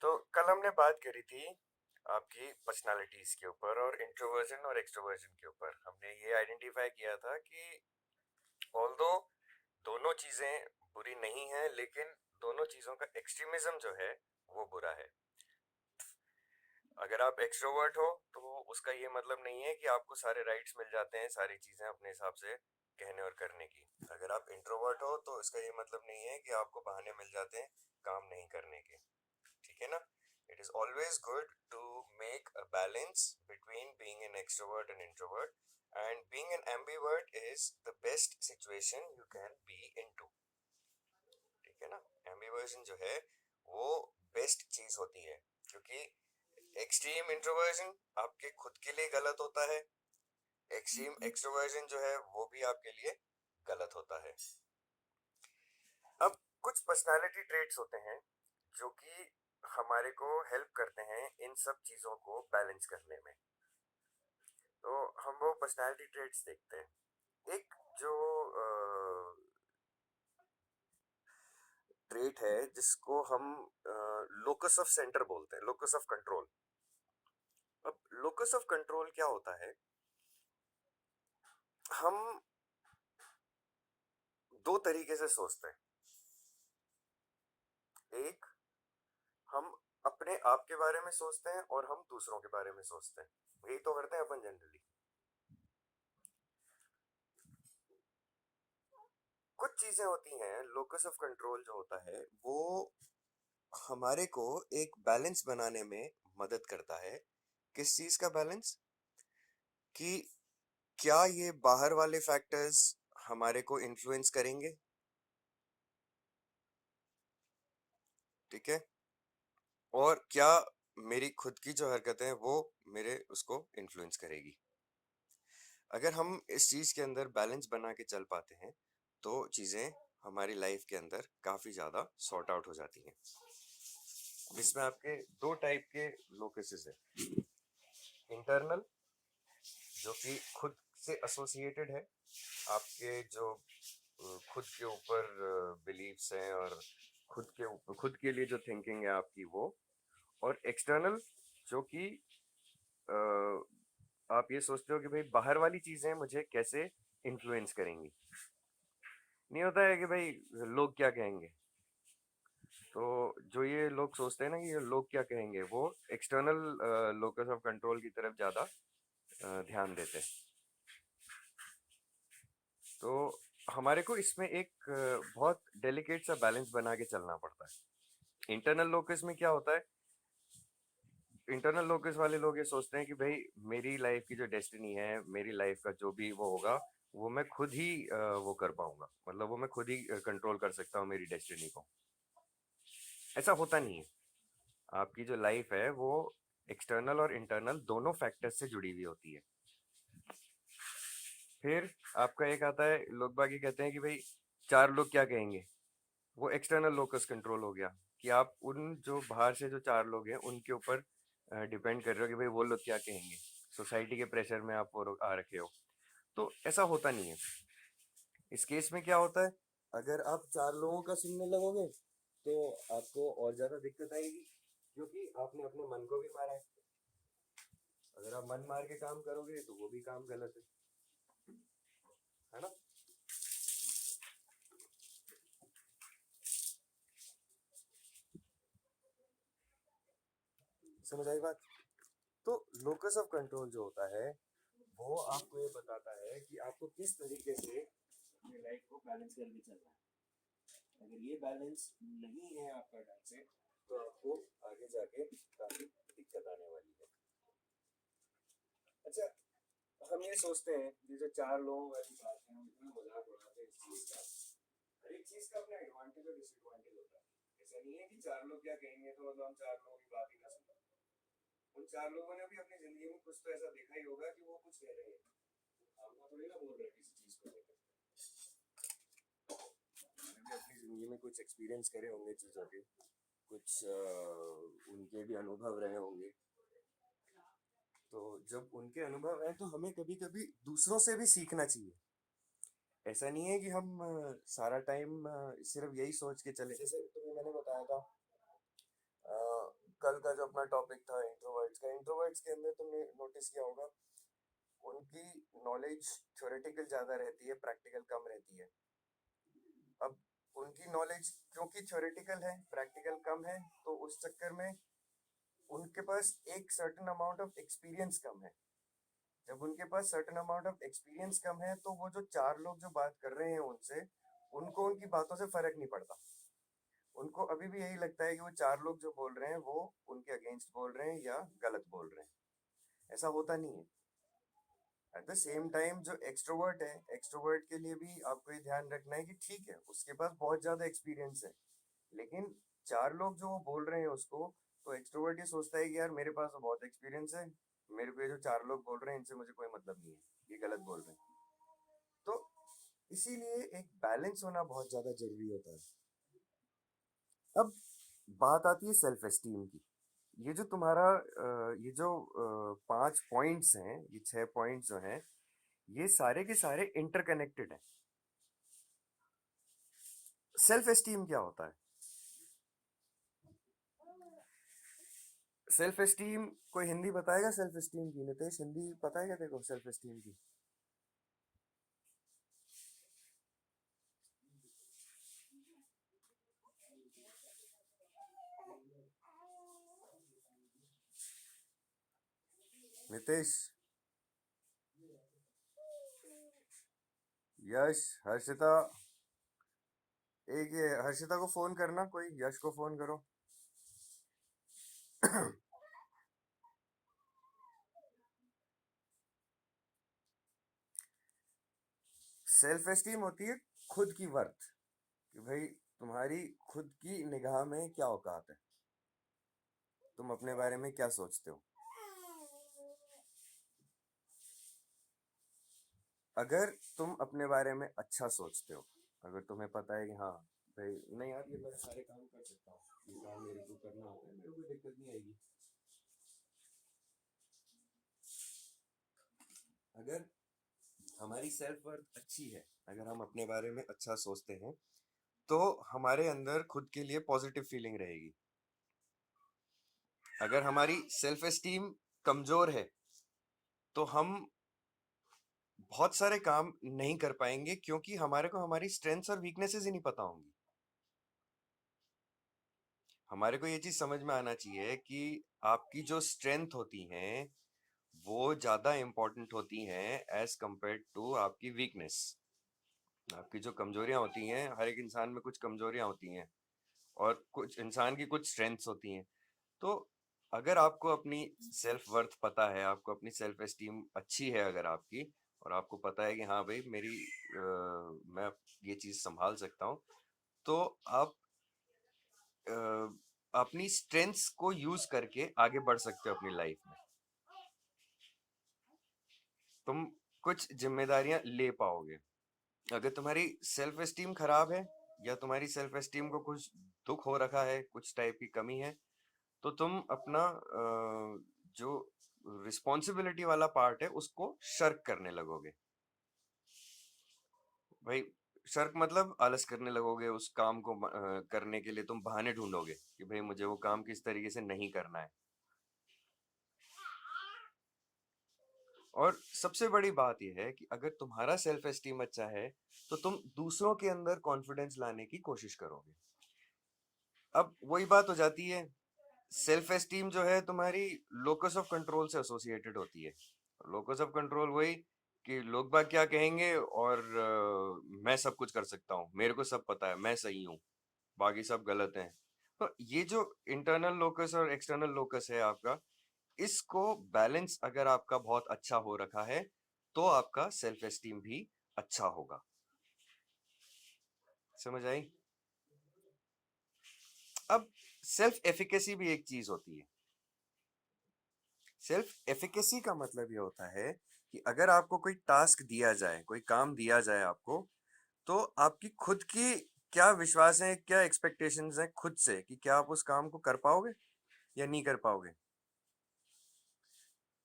तो कल हमने बात करी थी आपकी पर्सनालिटीज के ऊपर और इंट्रोवर्जन और एक्सट्रोवर्जन के ऊपर। हमने ये आइडेंटिफाई किया था कि ऑल्दो दोनों चीजें बुरी नहीं हैं, लेकिन दोनों चीजों का एक्सट्रीमिज्म जो है वो बुरा है। अगर आप एक्सट्रोवर्ट हो तो उसका ये मतलब नहीं है कि आपको सारे राइट्स मिल जाते हैं सारी चीजें अपने हिसाब से कहने और करने की। अगर आप इंट्रोवर्ट हो तो इसका ये मतलब नहीं है कि आपको बहाने मिल जाते हैं काम नहीं करने के। ठीक है ना? It is always good to make a balance between being an extrovert and introvert, and being an ambivert is the best situation you can be into. ठीक है ना? Ambiversion जो है वो बेस्ट चीज होती है, क्योंकि एक्सट्रीम इंट्रोवर्जन आपके खुद के लिए गलत होता है, एक्सट्रीम एक्सट्रोवर्जन जो है वो भी आपके लिए गलत होता है। अब कुछ पर्सनालिटी ट्रेट्स होते हैं जो कि हमारे को हेल्प करते हैं इन सब चीजों को बैलेंस करने में। तो हम वो पर्सनालिटी ट्रेट्स देखते हैं। एक जो ट्रेट है जिसको हम लोकस ऑफ सेंटर बोलते हैं, लोकस ऑफ कंट्रोल। अब लोकस ऑफ कंट्रोल क्या होता है? हम दो तरीके से सोचते हैं। एक, हम अपने आप के बारे में सोचते हैं और हम दूसरों के बारे में सोचते हैं। यही तो करते हैं अपन जनरली। कुछ चीजें होती हैं, लोकस ऑफ कंट्रोल जो होता है वो हमारे को एक बैलेंस बनाने में मदद करता है। किस चीज का बैलेंस? कि क्या ये बाहर वाले फैक्टर्स हमारे को इन्फ्लुएंस करेंगे? ठीक है। और क्या मेरी खुद की जो हरकतें हैं वो मेरे उसको इन्फ्लुएंस करेगी? अगर हम इस चीज के अंदर बैलेंस बना के चल पाते हैं तो चीजें हमारी लाइफ के अंदर काफी ज्यादा सॉर्ट आउट हो जाती हैं। इसमें आपके दो टाइप के लोकसेस है। इंटरनल, जो कि खुद से एसोसिएटेड है, आपके जो खुद के ऊपर बिलीव्स हैं और खुद के लिए जो थिंकिंग है आपकी वो। और एक्सटर्नल, जो कि आप ये सोचते हो कि भाई बाहर वाली चीजें मुझे कैसे इन्फ्लुएंस करेंगी। नहीं होता है कि भाई लोग क्या कहेंगे। तो जो ये लोग सोचते हैं ना कि ये लोग क्या कहेंगे, वो एक्सटर्नल लोकस ऑफ कंट्रोल की तरफ ज्यादा ध्यान देते हैं। तो हमारे को इसमें एक बहुत डेलिकेट सा बैलेंस बना के चलना पड़ता है। इंटरनल लोकस में क्या होता है? इंटरनल लोकस वाले लोग ये सोचते हैं कि भाई मेरी लाइफ की जो डेस्टिनी है, मेरी लाइफ का जो भी वो होगा, वो मैं खुद ही वो कर पाऊंगा, मतलब वो मैं खुद ही कंट्रोल कर सकता हूँ मेरी डेस्टिनी को। ऐसा होता नहीं है। आपकी जो लाइफ है वो एक्सटर्नल और इंटरनल दोनों फैक्टर्स से जुड़ी हुई होती है। फिर आपका एक आता है, लोग बाकी कहते हैं कि भाई चार लोग क्या कहेंगे। वो एक्सटर्नल लोकस कंट्रोल हो गया कि आप उन जो बाहर से जो चार लोग हैं उनके ऊपर डिपेंड कर रहे हो कि भाई वो लोग क्या कहेंगे। सोसाइटी के प्रेशर में आप वो आ रखे हो। तो ऐसा होता नहीं है। इस केस में क्या होता है? अगर आप चार लोगों का सुनने लगोगे तो आपको और ज्यादा दिक्कत आएगी, क्योंकि आपने अपने मन को भी मारा है। अगर आप मन मार के काम करोगे तो वो भी काम गलत है ना? समझ आई बात? तो लोकस ऑफ कंट्रोल जो होता है वो आपको ये बताता है कि आपको किस तरीके से अपनी लाइफ को बैलेंस करके चलना है। अगर ये बैलेंस नहीं है आपका ढंग से तो आपको आगे जाके काफी दिक्कत आने वाली है। अच्छा, हम ये सोचते हैं ये जो चार लोगों वाली बात है, हम इतना मजाक उड़ाते हैं इस चीज का। हर एक चीज का अपना एडवांटेज और डिसएडवांटेज होता है। ऐसा नहीं है कि चार लोग क्या कहेंगे तो मतलब हम चार लोगों की बात ही ना सुना। उन चार लोगों ने भी अपनी जिंदगी में कुछ तो ऐसा देखा ही होगा कि वो कुछ कह रहे हैं। हमको थोड़ी ना बोल रहे हैं किसी चीज को लेकर। मैंने भी अपनी जिंदगी में कुछ एक्सपीरियंस करे होंगे चीजों के, कुछ उनके भी अनुभव रहे होंगे। तो जब उनके अनुभव है तो हमें कभी कभी दूसरों से भी सीखना चाहिए। ऐसा नहीं है कि हम सारा टाइम सिर्फ यही सोच के चले। जैसे तुम्हें मैंने बताया था, कल का जो अपना टॉपिक था इंट्रोवर्ट्स के अंदर तुमने नोटिस किया होगा उनकी नॉलेज थ्योरेटिकल ज्यादा रहती है, प्रैक्टिकल कम रहती है। अब उनकी नॉलेज क्योंकि थ्योरेटिकल है, प्रैक्टिकल कम है, तो उस चक्कर में उनके पास एक सर्टेन अमाउंट ऑफ एक्सपीरियंस कम है। जब उनके पास सर्टेन अमाउंट ऑफ एक्सपीरियंस कम है तो वो जो चार लोग जो बात कर रहे हैं उनसे, उनको उनकी बातों से फर्क नहीं पड़ता। उनको अभी भी यही लगता है कि वो चार लोग जो बोल रहे हैं वो उनके अगेंस्ट बोल रहे हैं या गलत बोल रहे हैं। ऐसा होता नहीं है। एट द सेम टाइम जो एक्सट्रोवर्ट है, एक्सट्रोवर्ट के लिए भी आपको ये ध्यान रखना है कि ठीक है उसके पास बहुत ज्यादा एक्सपीरियंस है, लेकिन चार लोग जो वो बोल रहे हैं उसको, तो एक्सट्रोवर्ट ये सोचता है कि यार मेरे पास तो बहुत एक्सपीरियंस है, मेरे को ये जो चार लोग बोल रहे हैं इनसे मुझे कोई मतलब नहीं है, ये गलत बोल रहे हैं। तो इसीलिए एक बैलेंस होना बहुत ज्यादा जरूरी होता है। अब बात आती है सेल्फ एस्टीम की। ये जो तुम्हारा ये जो 5 पॉइंट्स हैं, ये 6 पॉइंट्स जो हैं, ये सारे के सारे इंटरकनेक्टेड हैं। सेल्फ एस्टीम क्या होता है? सेल्फ एस्टीम कोई हिंदी बताएगा सेल्फ एस्टीम की? नितेश, हिंदी पता है क्या देखो सेल्फ एस्टीम की? नितेश, यश, हर्षिता, एक ये हर्षिता को फोन करना, कोई यश को फोन करो। सेल्फ एस्टीम होती है खुद की वर्थ, कि भाई तुम्हारी खुद की निगाह में क्या औकात है, तुम अपने बारे में क्या सोचते हो। अगर तुम अपने बारे में अच्छा सोचते हो, अगर तुम्हें पता है कि हाँ भाई नहीं यार ये मैं सारे काम कर सकता हूँ, ये काम मेरे को करना आता है, मेरे को कोई दिक्कत नहीं आएगी। अगर हमारी सेल्फ वर्थ अच्छी है, अगर हम अपने बारे में अच्छा सोचते हैं, तो हमारे अंदर खुद के लिए पॉजिटिव फीलिंग रहेगी। अगर हमारी सेल्फ एस्टीम कमजोर है, तो हम बहुत सारे काम नहीं कर पाएंगे, क्योंकि हमारे को हमारी स्ट्रेंथ्स और वीकनेसेस ही नहीं पता होंगी। हमारे को ये चीज समझ में आना चाहिए कि आपकी जो स्ट्रेंथ होती हैं वो ज्यादा इंपॉर्टेंट होती हैं एज कंपेयर टू आपकी वीकनेस। आपकी जो कमजोरियां होती हैं, हर एक इंसान में कुछ कमजोरियां होती हैं और कुछ इंसान की कुछ स्ट्रेंथ्स होती हैं। तो अगर आपको अपनी सेल्फ वर्थ पता है, आपको अपनी सेल्फ एस्टीम अच्छी है अगर आपकी, और आपको पता है कि हाँ भाई मेरी मैं ये चीज संभाल सकता हूँ, तो आप अ, अपनी स्ट्रेंथ्स को यूज करके आगे बढ़ सकते हो अपनी लाइफ में। तुम कुछ जिम्मेदारियां ले पाओगे। अगर तुम्हारी सेल्फ एस्टीम खराब है, या तुम्हारी सेल्फ एस्टीम को कुछ दुख हो रखा है, कुछ टाइप की कमी है, तो तुम अपना जो रिस्पॉन्सिबिलिटी वाला पार्ट है उसको शर्क करने लगोगे। भाई शर्क मतलब आलस करने लगोगे, उस काम को करने के लिए तुम बहाने ढूंढोगे कि भाई मुझे वो काम किस तरीके से नहीं करना है। और सबसे बड़ी बात यह है कि अगर तुम्हारा सेल्फ एस्टीम अच्छा है, तो तुम दूसरों के अंदर कॉन्फिडेंस लाने की कोशिश करोगे। अब वही बात हो जाती है, सेल्फ एस्टीम जो है तुम्हारी लोकस ऑफ कंट्रोल से एसोसिएटेड होती है। लोकस ऑफ कंट्रोल वही कि लोग बाग क्या कहेंगे, और मैं सब कुछ कर सकता हूँ, मेरे को सब पता है, मैं सही हूँ, बाकी सब गलत हैं। तो ये जो इंटरनल लोकस और एक्सटर्नल लोकस है आपका, इसको बैलेंस अगर आपका बहुत अच्छा हो रखा है, तो आपका सेल्फ एस्टीम भी अच्छा होगा। समझ आई? अब सेल्फ एफिकेसी भी एक चीज होती है। सेल्फ एफिकेसी का मतलब ये होता है कि अगर आपको कोई टास्क दिया जाए, कोई काम दिया जाए आपको, तो आपकी खुद की क्या विश्वास है, क्या एक्सपेक्टेशंस हैं खुद से कि क्या आप उस काम को कर पाओगे या नहीं कर पाओगे।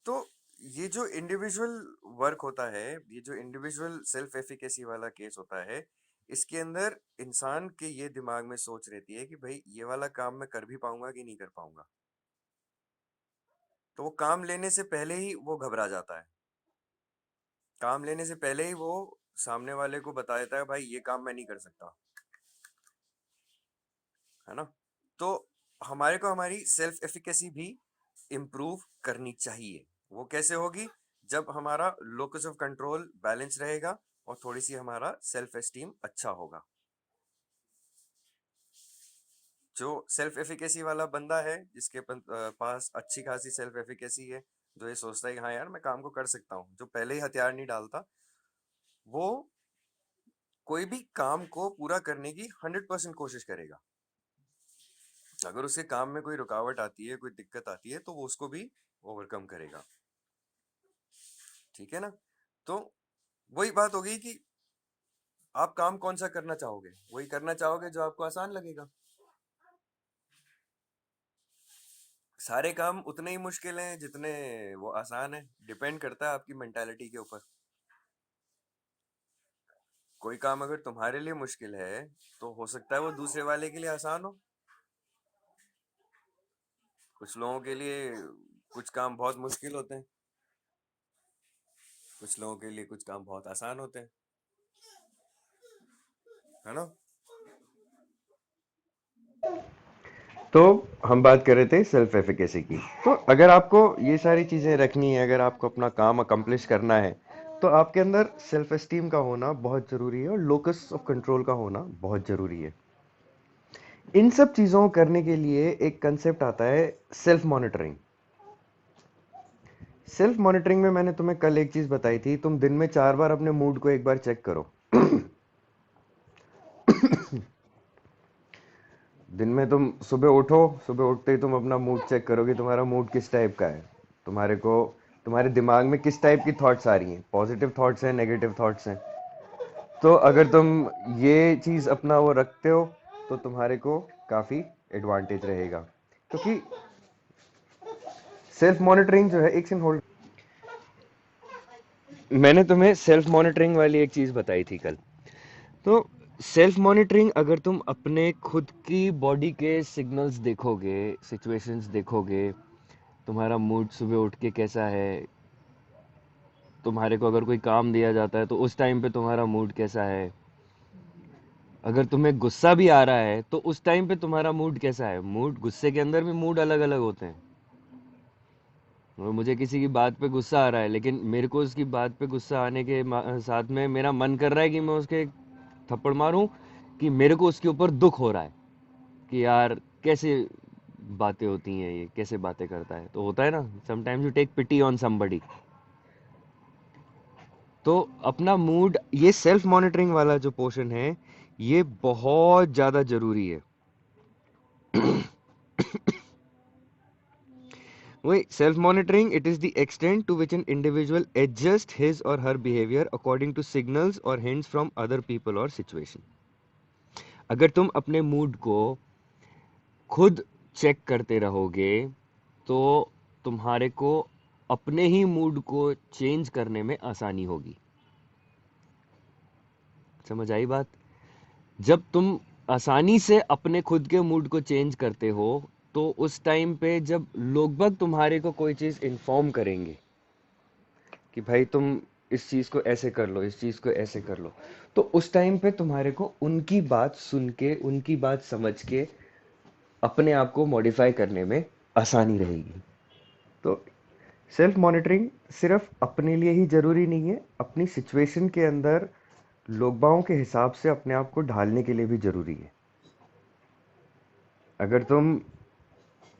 तो ये जो इंडिविजुअल वर्क होता है, ये जो इंडिविजुअल सेल्फ एफिकेसी वाला केस होता है, इसके अंदर इंसान के ये दिमाग में सोच रहती है कि भाई ये वाला काम मैं कर भी पाऊंगा कि नहीं कर पाऊंगा। तो वो काम लेने से पहले ही वो घबरा जाता है। काम लेने से पहले ही वो सामने वाले को बता देता है, भाई ये काम मैं नहीं कर सकता, है ना? तो हमारे को हमारी सेल्फ एफिकेसी भी इम्प्रूव करनी चाहिए। वो कैसे होगी? जब हमारा लोकस ऑफ कंट्रोल बैलेंस रहेगा और थोड़ी सी हमारा सेल्फ एस्टीम अच्छा होगा। जो सेल्फ एफिकेसी वाला बंदा है, जिसके पास अच्छी खासी सेल्फ एफिकेसी है, जो ये सोचता है कि हाँ यार मैं काम को कर सकता हूँ, जो पहले ही हथियार नहीं डालता, वो कोई भी काम को पूरा करने की 100% कोशिश करेगा। अगर उसके काम में कोई रुकावट आती है, कोई दिक्कत आती है, तो वो उसको भी ओवरकम करेगा। ठीक है ना? तो वही बात हो गई कि आप काम कौन सा करना चाहोगे? वही करना चाहोगे जो आपको आसान लगेगा। सारे काम उतने ही मुश्किल हैं जितने वो आसान है। डिपेंड करता है आपकी मेंटालिटी के ऊपर। कोई काम अगर तुम्हारे लिए मुश्किल है, तो हो सकता है वो दूसरे वाले के लिए आसान हो। कुछ लोगों के लिए कुछ काम बहुत मुश्किल होते हैं, कुछ लोगों के लिए कुछ काम बहुत आसान होते हैं, है ना? तो हम बात कर रहे थे सेल्फ एफिकेसी की। तो अगर आपको ये सारी चीज़ें रखनी है, अगर आपको अपना काम अकम्प्लिश करना है, तो आपके अंदर सेल्फ एस्टीम का होना बहुत ज़रूरी है और लोकस ऑफ कंट्रोल का होना बहुत ज़रूरी है। इन सब चीज़ों को करने के लिए एक कंसेप्ट आता है, सेल्फ मॉनिटरिंग। सेल्फ मॉनिटरिंग में मैंने तुम्हें कल एक चीज़ बताई थी, तुम दिन में 4 बार अपने मूड को एक बार चेक करो। दिन में तुम सुबह उठो, सुबह उठते ही तुम अपना मूड चेक करो कि तुम्हारा मूड किस टाइप का है। तुम्हारे को तुम्हारे दिमाग में किस टाइप की थॉट्स आ रही हैं, पॉजिटिव थॉट्स हैं, नेगेटिव थॉट्स हैं। तो अगर तुम ये चीज़ अपना वो रखते हो, तो तुम्हारे को काफ़ी एडवांटेज रहेगा। क्योंकि सेल्फ मॉनिटरिंग जो है, एक सेकंड होल्ड। मैंने तुम्हें सेल्फ मॉनिटरिंग वाली एक चीज़ बताई थी कल। तो सेल्फ मॉनिटरिंग, अगर तुम अपने खुद की बॉडी के सिग्नल्स देखोगे, सिचुएशंस देखोगे, तुम्हारा मूड सुबह उठ के कैसा है, तुम्हारे को अगर कोई काम दिया जाता है तो उस टाइम पे तुम्हारा मूड कैसा है, अगर तुम्हें गुस्सा भी आ रहा है तो उस टाइम पे तुम्हारा मूड कैसा है। मूड, गुस्से के अंदर भी मूड अलग अलग होते हैं। और मुझे किसी की बात पे गुस्सा आ रहा है, लेकिन मेरे को उसकी बात पे गुस्सा आने के साथ में मेरा मन कर रहा है कि मैं उसके थप्पड़ मारूं, कि मेरे को उसके ऊपर दुख हो रहा है कि यार कैसे बातें होती हैं, ये कैसे बातें करता है। तो होता है ना, sometimes you take pity on somebody. तो अपना मूड, ये सेल्फ मॉनिटरिंग वाला जो पोर्शन है, ये बहुत ज़्यादा ज़रूरी है। वही self monitoring, it is the extent to which an individual adjust his or her behaviour according to signals or hints from other people or situation. अगर तुम अपने मूड को खुद चेक करते रहोगे, तो तुम्हारे को अपने ही मूड को चेंज करने में आसानी होगी। समझ आई बात? जब तुम आसानी से अपने खुद के मूड को चेंज करते हो, तो उस टाइम पे जब लोग बाग तुम्हारे को कोई चीज़ इन्फॉर्म करेंगे कि भाई तुम इस चीज़ को ऐसे कर लो, इस चीज़ को ऐसे कर लो, तो उस टाइम पे तुम्हारे को उनकी बात सुन के, उनकी बात समझ के अपने आप को मॉडिफाई करने में आसानी रहेगी। तो सेल्फ मॉनिटरिंग सिर्फ अपने लिए ही ज़रूरी नहीं है, अपनी सिचुएशन के अंदर लोग बागों के हिसाब से अपने आप को ढालने के लिए भी ज़रूरी है। अगर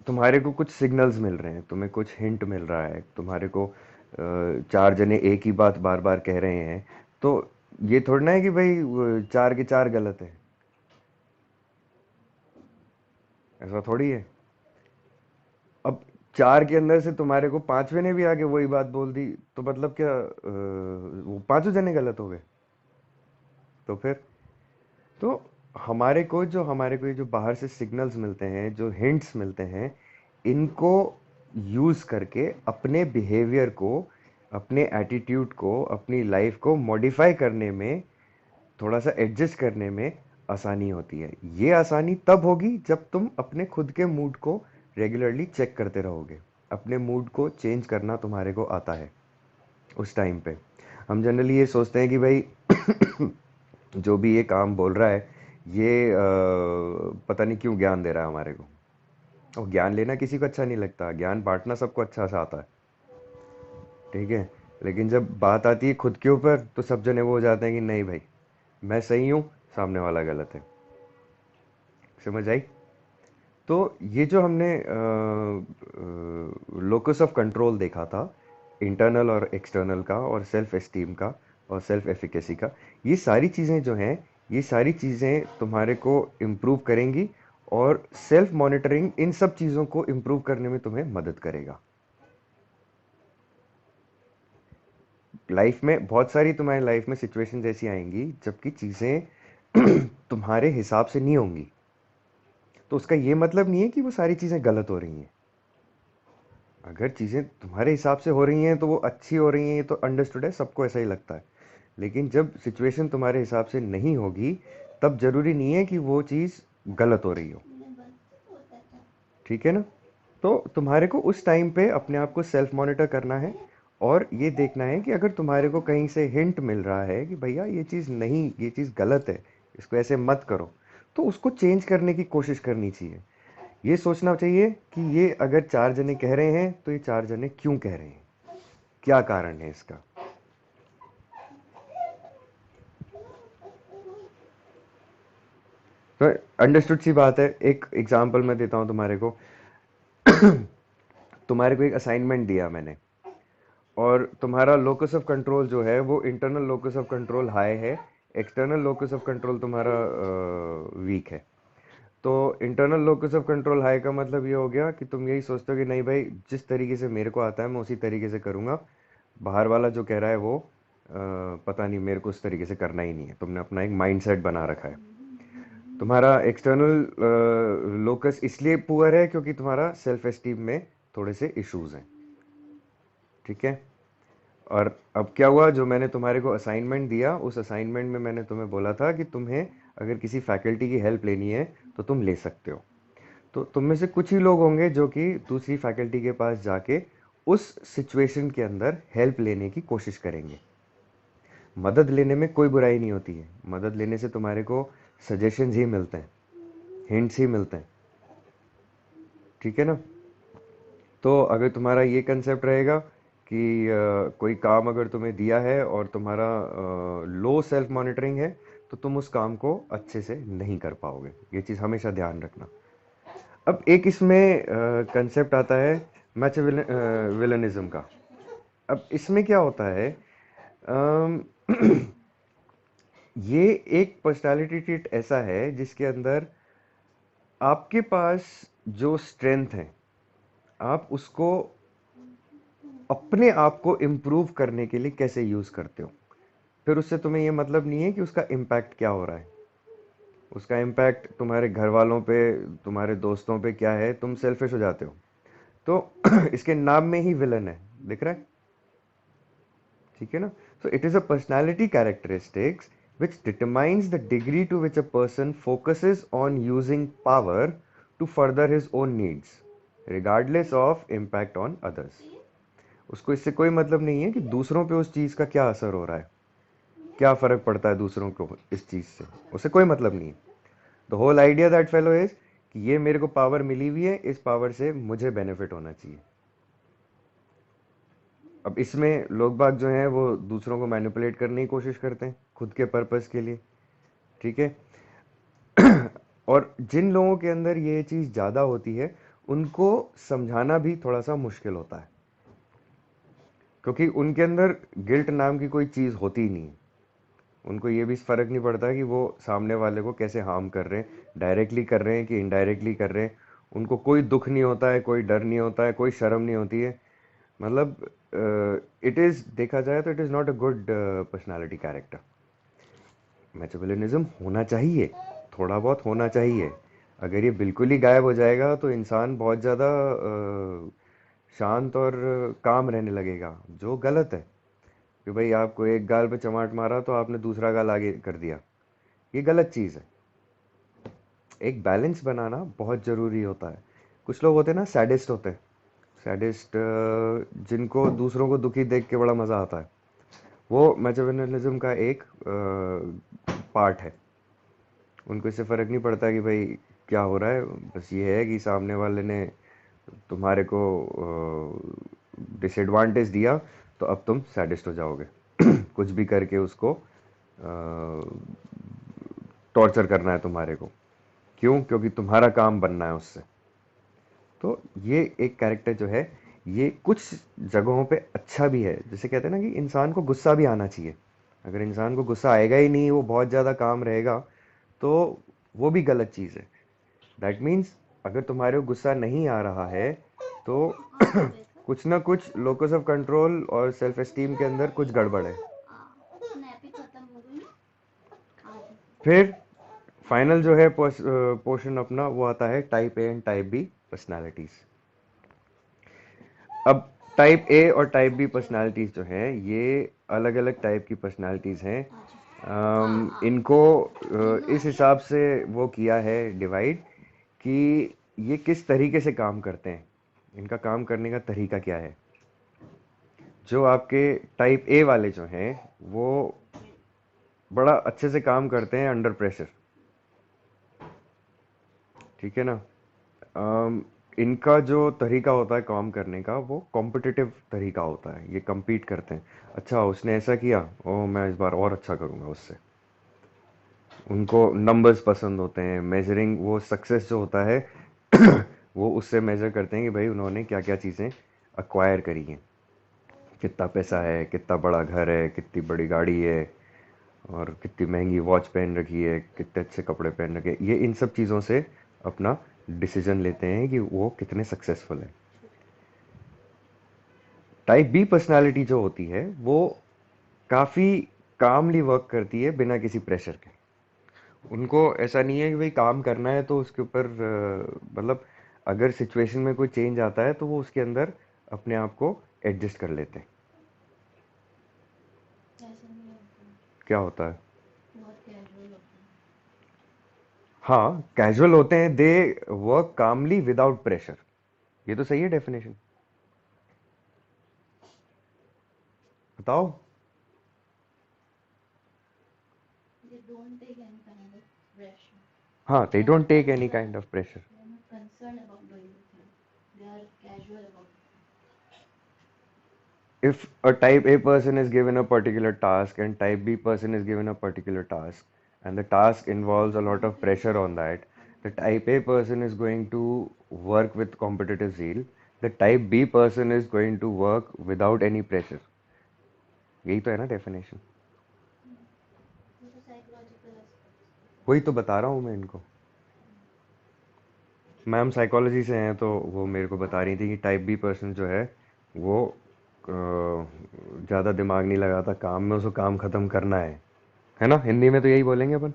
तुम्हारे को कुछ सिग्नल्स मिल रहे हैं, तुम्हें कुछ हिंट मिल रहा है, तुम्हारे को 4 जने एक ही बात बार बार कह रहे हैं, तो ये थोड़ा ना है कि भाई 4 के 4 गलत है। ऐसा थोड़ी है। अब 4 के अंदर से तुम्हारे को 5वें ने भी आके वही बात बोल दी, तो मतलब क्या वो 5 जने गलत हो गए? तो फिर, तो हमारे को ये जो बाहर से सिग्नल्स मिलते हैं, जो हिंट्स मिलते हैं, इनको यूज़ करके अपने बिहेवियर को, अपने एटीट्यूड को, अपनी लाइफ को मॉडिफाई करने में, थोड़ा सा एडजस्ट करने में आसानी होती है। ये आसानी तब होगी जब तुम अपने खुद के मूड को रेगुलरली चेक करते रहोगे। अपने मूड को चेंज करना तुम्हारे को आता है उस टाइम पे। हम जनरली ये सोचते हैं कि भाई जो भी ये काम बोल रहा है ये पता नहीं क्यों ज्ञान दे रहा है हमारे को। और ज्ञान लेना किसी को अच्छा नहीं लगता, ज्ञान बांटना सबको अच्छा सा आता है, ठीक है। लेकिन जब बात आती है खुद के ऊपर तो सब जने वो हो जाते हैं कि नहीं भाई, मैं सही हूँ, सामने वाला गलत है। समझ आई? तो ये जो हमने लोकस ऑफ कंट्रोल देखा था, इंटरनल और एक्सटर्नल का, और सेल्फ एस्टीम का, और सेल्फ एफिकेसी का, ये सारी चीज़ें जो हैं, ये सारी चीज़ें तुम्हारे को इम्प्रूव करेंगी, और सेल्फ मॉनिटरिंग इन सब चीज़ों को इम्प्रूव करने में तुम्हें मदद करेगा। लाइफ में बहुत सारी तुम्हारी लाइफ में सिचुएशंस ऐसी आएंगी जबकि चीज़ें तुम्हारे हिसाब से नहीं होंगी, तो उसका ये मतलब नहीं है कि वो सारी चीज़ें गलत हो रही हैं। अगर चीज़ें तुम्हारे हिसाब से हो रही हैं तो वो अच्छी हो रही हैं, ये तो अंडरस्टूड है, सबको ऐसा ही लगता है। लेकिन जब सिचुएशन तुम्हारे हिसाब से नहीं होगी, तब ज़रूरी नहीं है कि वो चीज़ गलत हो रही हो। ठीक है ना? तो तुम्हारे को उस टाइम पे अपने आप को सेल्फ मॉनिटर करना है, और ये देखना है कि अगर तुम्हारे को कहीं से हिंट मिल रहा है कि भैया ये चीज़ नहीं, ये चीज़ गलत है, इसको ऐसे मत करो, तो उसको चेंज करने की कोशिश करनी चाहिए। ये सोचना चाहिए कि ये अगर 4 जने कह रहे हैं तो ये 4 जने क्यों कह रहे हैं, क्या कारण है इसका। तो अंडरस्टूड सी बात है। एक एग्जांपल मैं देता हूँ तुम्हारे को। तुम्हारे को एक असाइनमेंट दिया मैंने, और तुम्हारा लोकस ऑफ कंट्रोल जो है वो internal locus of control high है, एक्सटर्नल लोकस ऑफ कंट्रोल तुम्हारा वीक है। तो internal locus of control high का मतलब ये हो गया कि तुम यही सोचते हो कि नहीं भाई, जिस तरीके से मेरे को आता है मैं उसी तरीके से करूँगा, बाहर वाला जो कह रहा है वो पता नहीं, मेरे को उस तरीके से करना ही नहीं है। तुमने अपना एक माइंडसेट बना रखा है। तुम्हारा एक्सटर्नल लोकस इसलिए पुअर है क्योंकि तुम्हारा सेल्फ एस्टीम में थोड़े से इश्यूज हैं। ठीक है। और अब क्या हुआ, जो मैंने तुम्हारे को असाइनमेंट दिया, उस असाइनमेंट में मैंने तुम्हें बोला था कि तुम्हें अगर किसी फैकल्टी की हेल्प लेनी है तो तुम ले सकते हो। तो तुम में से कुछ ही लोग होंगे जो कि दूसरी फैकल्टी के पास जाके उस सिचुएशन के अंदर हेल्प लेने की कोशिश करेंगे। मदद लेने में कोई बुराई नहीं होती है, मदद लेने से तुम्हारे को सजेशंस ही मिलते हैं, हिंट्स ही मिलते हैं। ठीक है ना? तो अगर तुम्हारा ये कंसेप्ट रहेगा कि कोई काम अगर तुम्हें दिया है और तुम्हारा लो सेल्फ मॉनिटरिंग है, तो तुम उस काम को अच्छे से नहीं कर पाओगे। ये चीज़ हमेशा ध्यान रखना। अब एक इसमें कंसेप्ट आता है मैच विलनिज्म का। अब इसमें क्या होता है, अम, ये एक पर्सनालिटी ट्रेट ऐसा है जिसके अंदर आपके पास जो स्ट्रेंथ है, आप उसको अपने आप को इम्प्रूव करने के लिए कैसे यूज़ करते हो। फिर उससे तुम्हें ये मतलब नहीं है कि उसका इम्पैक्ट क्या हो रहा है। उसका इम्पैक्ट तुम्हारे घर वालों पे, तुम्हारे दोस्तों पे क्या है, तुम सेल्फिश हो जाते हो। तो इसके नाम में ही विलन है, दिख रहा है? ठीक है ना? So it is a personality characteristics which determines the degree to which a person focuses on using power to further his own needs regardless of impact on others। उसको इससे कोई मतलब नहीं है कि दूसरों पे उस चीज़ का क्या असर हो रहा है, क्या फ़र्क पड़ता है दूसरों को इस चीज़ से, उसे कोई मतलब नहीं है। The whole idea that fellow is कि ये मेरे को पावर मिली हुई है, इस पावर से मुझे बेनिफिट होना चाहिए। अब इसमें लोग बाग जो हैं वो दूसरों को मैनिपुलेट करने की कोशिश करते हैं खुद के पर्पस के लिए। ठीक है। और जिन लोगों के अंदर ये चीज़ ज़्यादा होती है, उनको समझाना भी थोड़ा सा मुश्किल होता है, क्योंकि उनके अंदर गिल्ट नाम की कोई चीज़ होती ही नहीं है। उनको ये भी फ़र्क नहीं पड़ता कि वो सामने वाले को कैसे हार्म कर रहे हैं, डायरेक्टली कर रहे हैं कि इनडायरेक्टली कर रहे हैं। उनको कोई दुख नहीं होता है, कोई डर नहीं होता है, कोई शर्म नहीं होती है। मतलब इट इज़, देखा जाए तो it is not a good personality character. Machiavellianism होना चाहिए, थोड़ा बहुत होना चाहिए। अगर ये बिल्कुल ही गायब हो जाएगा तो इंसान बहुत ज़्यादा शांत और काम रहने लगेगा, जो गलत है। कि भाई आपको एक गाल पे चमाट मारा तो आपने दूसरा गाल आगे कर दिया, ये गलत चीज़ है। एक बैलेंस बनाना बहुत ज़रूरी होता है। कुछ लोग होते हैं ना, सैडिस्ट होते हैं, सैडिस्ट जिनको दूसरों को दुखी देख के बड़ा मज़ा आता है, वो मैचियोनिज्म का एक पार्ट है। उनको इससे फ़र्क नहीं पड़ता कि भाई क्या हो रहा है, बस ये है कि सामने वाले ने तुम्हारे को डिसएडवांटेज दिया, तो अब तुम सैडिस्ट हो जाओगे। कुछ भी करके उसको टॉर्चर करना है तुम्हारे को। क्यों? क्योंकि तुम्हारा काम बनना है उससे। तो ये एक कैरेक्टर जो है, ये कुछ जगहों पे अच्छा भी है। जैसे कहते हैं ना कि इंसान को गुस्सा भी आना चाहिए। अगर इंसान को गुस्सा आएगा ही नहीं, वो बहुत ज़्यादा काम रहेगा, तो वो भी गलत चीज़ है। दैट मीन्स अगर तुम्हारे को गुस्सा नहीं आ रहा है, तो कुछ ना कुछ लोकस ऑफ कंट्रोल और सेल्फ एस्टीम के अंदर कुछ गड़बड़ है। फिर फाइनल जो है पोर्शन अपना, वो आता है type A and type B personalities. अब टाइप ए और टाइप बी पर्सनालिटीज जो है, ये अलग अलग टाइप की पर्सनालिटीज हैं। इनको इस हिसाब से वो किया है डिवाइड, कि ये किस तरीके से काम करते हैं, इनका काम करने का तरीका क्या है। जो आपके टाइप ए वाले जो हैं, वो बड़ा अच्छे से काम करते हैं अंडर प्रेशर। ठीक है ना? अम, इनका जो तरीका होता है काम करने का, वो कॉम्पिटिटिव तरीका होता है। ये compete करते हैं। अच्छा, उसने ऐसा किया, ओ मैं इस बार और अच्छा करूँगा उससे। उनको नंबर्स पसंद होते हैं, मेजरिंग, वो सक्सेस जो होता है वो उससे मेजर करते हैं कि भाई उन्होंने क्या क्या चीज़ें अक्वायर करी हैं। कितना पैसा है, कितना बड़ा घर है, कितनी बड़ी गाड़ी है, और कितनी महंगी वॉच पहन रखी है, कितने अच्छे कपड़े पहन रखे हैं। ये इन सब चीज़ों से अपना डिसीजन लेते हैं कि वो कितने सक्सेसफुल है। टाइप बी पर्सनालिटी जो होती है, वो काफ़ी कामली वर्क करती है बिना किसी प्रेशर के। उनको ऐसा नहीं है कि भाई काम करना है तो उसके ऊपर मतलब अगर सिचुएशन में कोई चेंज आता है, तो वो उसके अंदर अपने आप को एडजस्ट कर लेते हैं। क्या होता है? हाँ, कैजुअल होते हैं, they work calmly without pressure. ये तो सही है डेफिनेशन। बताओ। हाँ, they don't take any kind of pressure. If a type A person is given a particular task and type B person is given a particular task, and the task involves a lot of pressure on that, the type A person is going to work with competitive zeal. The type B person is going to work without any pressure. यही तो है ना definition. वही तो बता रहा हूँ मैं इनको। मैम साइकोलॉजी से हैं, तो वो मेरे को बता रही थी कि टाइप बी पर्सन जो है, वो ज़्यादा दिमाग नहीं लगाता काम में, उसको काम ख़त्म करना है ना? हिंदी में तो यही बोलेंगे अपन।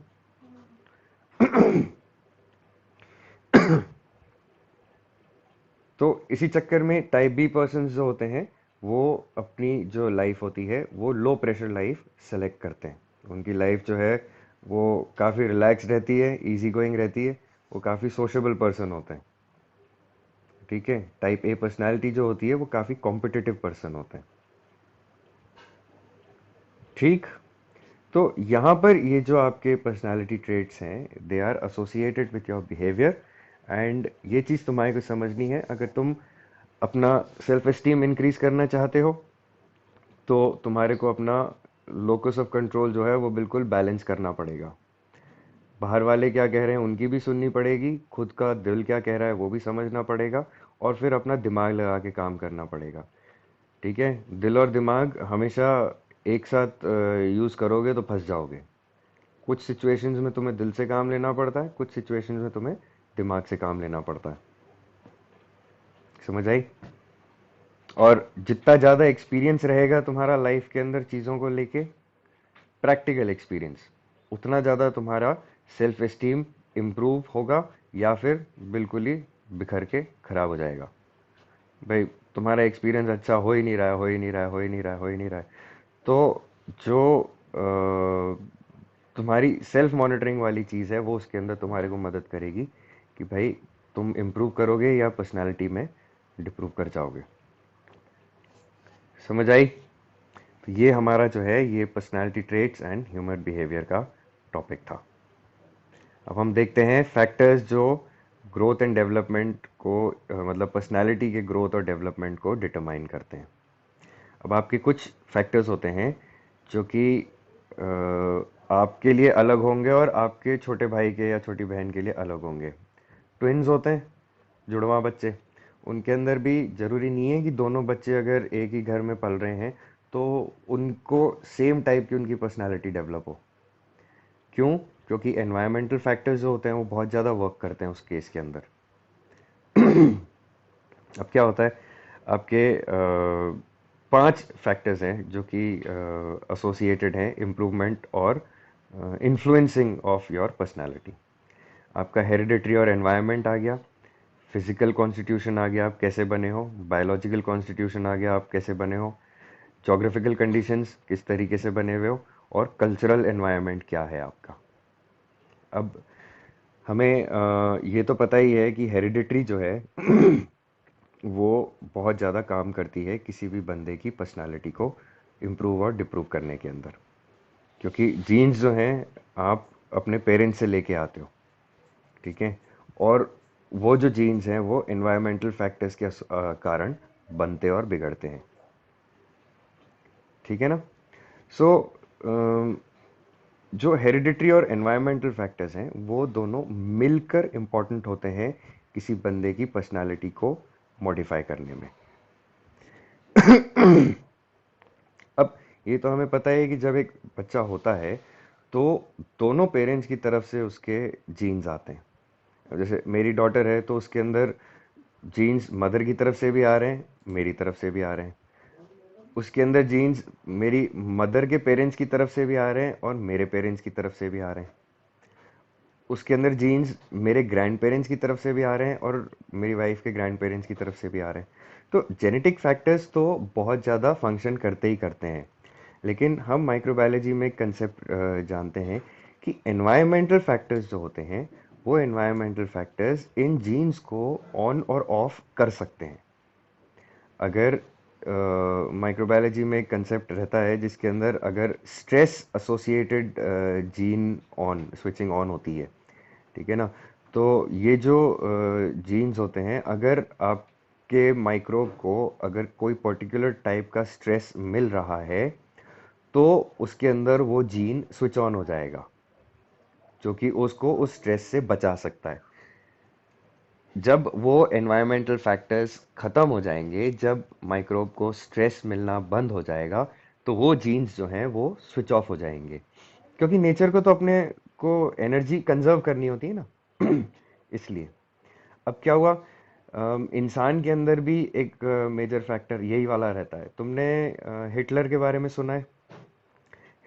तो इसी चक्कर में टाइप बी पर्सन जो होते हैं, वो अपनी जो लाइफ होती है, वो लो प्रेशर लाइफ सेलेक्ट करते हैं। उनकी लाइफ जो है, वो काफ़ी रिलैक्स रहती है, इजी गोइंग रहती है। वो काफ़ी सोशेबल पर्सन होते हैं। ठीक है? टाइप ए पर्सनैलिटी जो होती है, वो काफ़ी कॉम्पिटिटिव पर्सन होते हैं। ठीक। तो यहाँ पर ये जो आपके पर्सनालिटी ट्रेट्स हैं, they are associated with your behaviour. And ये चीज़ तुम्हारे को समझनी है। अगर तुम अपना सेल्फ एस्टीम इंक्रीज करना चाहते हो, तो तुम्हारे को अपना लोकस ऑफ कंट्रोल जो है वो बिल्कुल बैलेंस करना पड़ेगा। बाहर वाले क्या कह रहे हैं उनकी भी सुननी पड़ेगी, खुद का दिल क्या कह रहा है वो भी समझना पड़ेगा, और फिर अपना दिमाग लगा के काम करना पड़ेगा। ठीक है? दिल और दिमाग हमेशा एक साथ यूज़ करोगे तो फंस जाओगे। कुछ सिचुएशंस में तुम्हें दिल से काम लेना पड़ता है, कुछ सिचुएशंस में तुम्हें दिमाग से काम लेना पड़ता है। समझ आई? और जितना ज़्यादा एक्सपीरियंस रहेगा तुम्हारा लाइफ के अंदर चीज़ों को लेके, प्रैक्टिकल एक्सपीरियंस, उतना ज़्यादा तुम्हारा सेल्फ एस्टीम इम्प्रूव होगा, या फिर बिल्कुल ही बिखर के खराब हो जाएगा। भाई, तुम्हारा एक्सपीरियंस अच्छा हो ही नहीं रहा है, हो ही नहीं रहा है, हो ही नहीं रहा है, हो ही नहीं रहा है, तो जो तुम्हारी सेल्फ मॉनिटरिंग वाली चीज़ है, वो उसके अंदर तुम्हारे को मदद करेगी कि भाई तुम इम्प्रूव करोगे या पर्सनालिटी में डिप्रूव कर जाओगे। समझ आई? तो ये हमारा जो है ये personality traits and human behaviour का टॉपिक था। अब हम देखते हैं फैक्टर्स जो ग्रोथ एंड डेवलपमेंट को मतलब पर्सनालिटी के ग्रोथ और डेवलपमेंट को डिटरमाइन करते हैं। अब आपके कुछ फैक्टर्स होते हैं जो कि आपके लिए अलग होंगे और आपके छोटे भाई के या छोटी बहन के लिए अलग होंगे। ट्विन्स होते हैं, जुड़वा बच्चे, उनके अंदर भी ज़रूरी नहीं है कि दोनों बच्चे अगर एक ही घर में पल रहे हैं तो उनको सेम टाइप की उनकी पर्सनालिटी डेवलप हो। क्यों? क्योंकि एनवायरमेंटल फैक्टर्स जो होते हैं वो बहुत ज़्यादा वर्क करते हैं उस केस के अंदर। अब क्या होता है, आपके 5 फैक्टर्स हैं जो कि एसोसिएटेड हैं इम्प्रूवमेंट और इन्फ्लुएंसिंग ऑफ योर पर्सनालिटी। आपका हेरिडिटरी और एनवायरनमेंट आ गया, फिजिकल कॉन्स्टिट्यूशन आ गया, आप कैसे बने हो, बायोलॉजिकल कॉन्स्टिट्यूशन आ गया, आप कैसे बने हो, जोग्राफिकल कंडीशंस किस तरीके से बने हुए हो, और कल्चरल एनवायरनमेंट क्या है आपका। अब हमें ये तो पता ही है कि हेरिडिटरी जो है वो बहुत ज़्यादा काम करती है किसी भी बंदे की पर्सनालिटी को इम्प्रूव और डिप्रूव करने के अंदर, क्योंकि जीन्स जो हैं आप अपने पेरेंट्स से लेके आते हो, ठीक है, और वो जो जीन्स हैं वो एनवायरमेंटल फैक्टर्स के कारण बनते और बिगड़ते हैं, ठीक है ना। सो जो हेरिडिटरी और एनवायरमेंटल फैक्टर्स हैं वो दोनों मिलकर इम्पॉर्टेंट होते हैं किसी बंदे की पर्सनालिटी को मॉडिफाई करने में। अब ये तो हमें पता है कि जब एक बच्चा होता है तो दोनों पेरेंट्स की तरफ से उसके जीन्स आते हैं। अब जैसे मेरी डॉटर है तो उसके अंदर जीन्स मदर की तरफ से भी आ रहे हैं, मेरी तरफ से भी आ रहे हैं। उसके अंदर जीन्स मेरी मदर के पेरेंट्स की तरफ से भी आ रहे हैं और मेरे पेरेंट्स की तरफ से भी आ रहे हैं। उसके अंदर जीन्स मेरे ग्रैंड पेरेंट्स की तरफ से भी आ रहे हैं और मेरी वाइफ के ग्रैंड पेरेंट्स की तरफ से भी आ रहे हैं। तो जेनेटिक फैक्टर्स तो बहुत ज़्यादा फंक्शन करते ही करते हैं, लेकिन हम माइक्रोबायोलॉजी में एक कंसेप्ट जानते हैं कि एनवायरमेंटल फैक्टर्स जो होते हैं वो एनवायरमेंटल फैक्टर्स इन जीन्स को ऑन और ऑफ कर सकते हैं। अगर माइक्रोबायोलॉजी में एक कंसेप्ट रहता है जिसके अंदर अगर stress associated gene on switching on होती है, ठीक है ना, तो ये जो जीन्स होते हैं अगर आपके माइक्रोब को अगर कोई पर्टिकुलर टाइप का स्ट्रेस मिल रहा है तो उसके अंदर वो जीन स्विच ऑन हो जाएगा जो कि उसको उस स्ट्रेस से बचा सकता है। जब वो एनवायरमेंटल फैक्टर्स ख़त्म हो जाएंगे, जब माइक्रोब को स्ट्रेस मिलना बंद हो जाएगा, तो वो जीन्स जो हैं वो स्विच ऑफ हो जाएंगे, क्योंकि नेचर को तो अपने को एनर्जी कंजर्व करनी होती है ना। इसलिए अब क्या हुआ, इंसान के अंदर भी एक मेजर फैक्टर यही वाला रहता है। तुमने हिटलर के बारे में सुना है?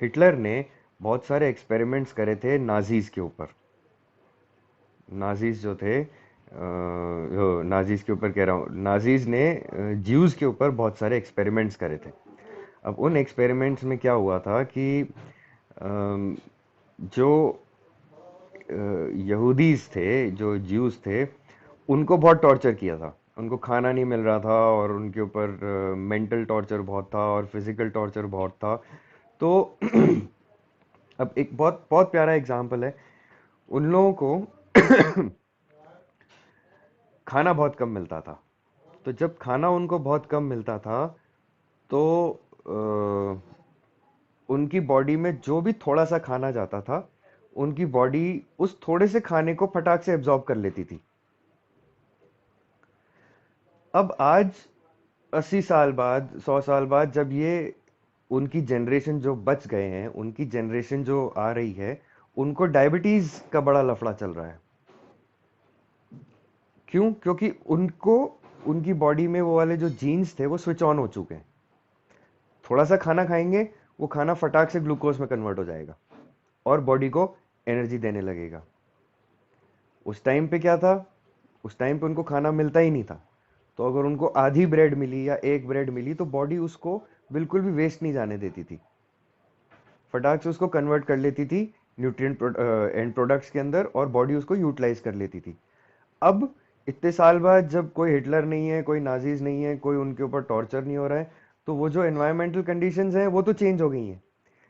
हिटलर ने बहुत सारे एक्सपेरिमेंट्स करे थे नाजीज के ऊपर। नाजीज जो थे नाजीज के ऊपर कह रहा हूँ, नाजीज ने ज्यूज के ऊपर बहुत सारे एक्सपेरिमेंट्स करे थे। अब उन एक्सपेरिमेंट्स में क्या हुआ था कि अम, जो यहूदीज थे, जो ज्यूज थे, उनको बहुत टॉर्चर किया था। उनको खाना नहीं मिल रहा था और उनके ऊपर मेंटल टॉर्चर बहुत था और फिजिकल टॉर्चर बहुत था। तो अब एक बहुत बहुत प्यारा एग्जाम्पल है, उन लोगों को खाना बहुत कम मिलता था। तो जब खाना उनको बहुत कम मिलता था तो उनकी बॉडी में जो भी थोड़ा सा खाना जाता था उनकी बॉडी उस थोड़े से खाने को फटाक से एब्जॉर्ब कर लेती थी। अब आज 80 साल बाद, 100 साल बाद, जब ये उनकी जनरेशन जो बच गए हैं, उनकी जनरेशन जो आ रही है, उनको डायबिटीज का बड़ा लफड़ा चल रहा है। क्यों? क्योंकि उनको उनकी बॉडी में वो वाले जो जीन्स थे वो स्विच ऑन हो चुके हैं। थोड़ा सा खाना खाएंगे, वो खाना फटाक से ग्लूकोज में कन्वर्ट हो जाएगा और बॉडी को एनर्जी देने लगेगा। उस टाइम पे क्या था, उस टाइम पे उनको खाना मिलता ही नहीं था। तो अगर उनको आधी ब्रेड मिली या एक ब्रेड मिली तो बॉडी उसको बिल्कुल भी वेस्ट नहीं जाने देती थी, फटाक से उसको कन्वर्ट कर लेती थी न्यूट्रिएंट एंड प्रोडक्ट्स के अंदर और बॉडी उसको यूटिलाइज कर लेती थी। अब इतने साल बाद जब कोई हिटलर नहीं है, कोई नाजीज नहीं है, कोई उनके ऊपर टॉर्चर नहीं हो रहा है, तो वो जो एनवायरमेंटल कंडीशंस हैं वो तो चेंज हो गई हैं,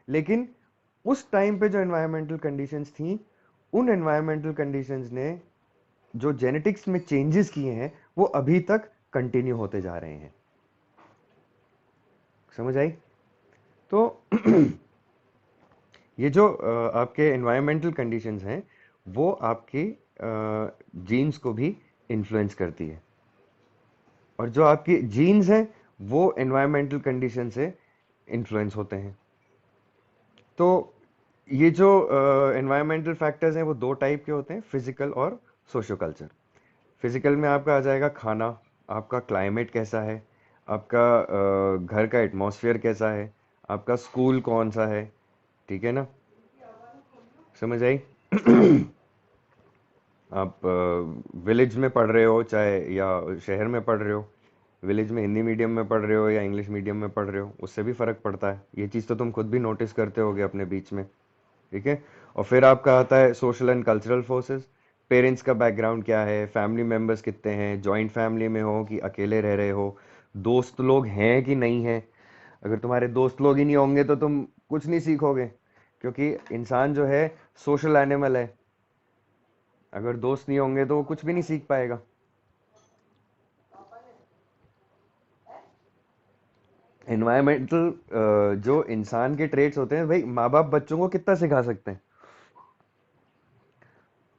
लेकिन उस टाइम पे जो एनवायरमेंटल कंडीशंस थी, उन एनवायरमेंटल कंडीशंस ने जो जेनेटिक्स में चेंजेस किए हैं वो अभी तक कंटिन्यू होते जा रहे हैं। समझ आई? तो ये जो आपके एनवायरमेंटल कंडीशंस हैं वो आपके जीन्स को भी इन्फ्लुएंस करती है, और जो आपकी जीन्स हैं वो एनवायरमेंटल कंडीशन से इन्फ्लुएंस होते हैं। तो ये जो एनवायरमेंटल फैक्टर्स हैं वो दो टाइप के होते हैं, फिजिकल और सोशो कल्चर। फिजिकल में आपका आ जाएगा खाना, आपका क्लाइमेट कैसा है, आपका घर का एटमॉस्फेयर कैसा है, आपका स्कूल कौन सा है, ठीक है ना? समझ आई? आप विलेज में पढ़ रहे हो चाहे या शहर में पढ़ रहे हो, विलेज में हिंदी मीडियम में पढ़ रहे हो या इंग्लिश मीडियम में पढ़ रहे हो, उससे भी फर्क पड़ता है। ये चीज़ तो तुम खुद भी नोटिस करते होगे अपने बीच में, ठीक है? और फिर आपका आता है social and cultural forces. Parents का बैकग्राउंड क्या है, फैमिली मेंबर्स कितने हैं, जॉइंट फैमिली में हो कि अकेले रह रहे हो, दोस्त लोग हैं कि नहीं है। अगर तुम्हारे दोस्त लोग ही नहीं होंगे तो तुम कुछ नहीं सीखोगे, क्योंकि इंसान जो है सोशल एनिमल है। अगर दोस्त नहीं होंगे तो वो कुछ भी नहीं सीख पाएगा। एनवायरमेंटल जो इंसान के ट्रेट्स होते हैं, भाई माँ बाप बच्चों को कितना सिखा सकते हैं?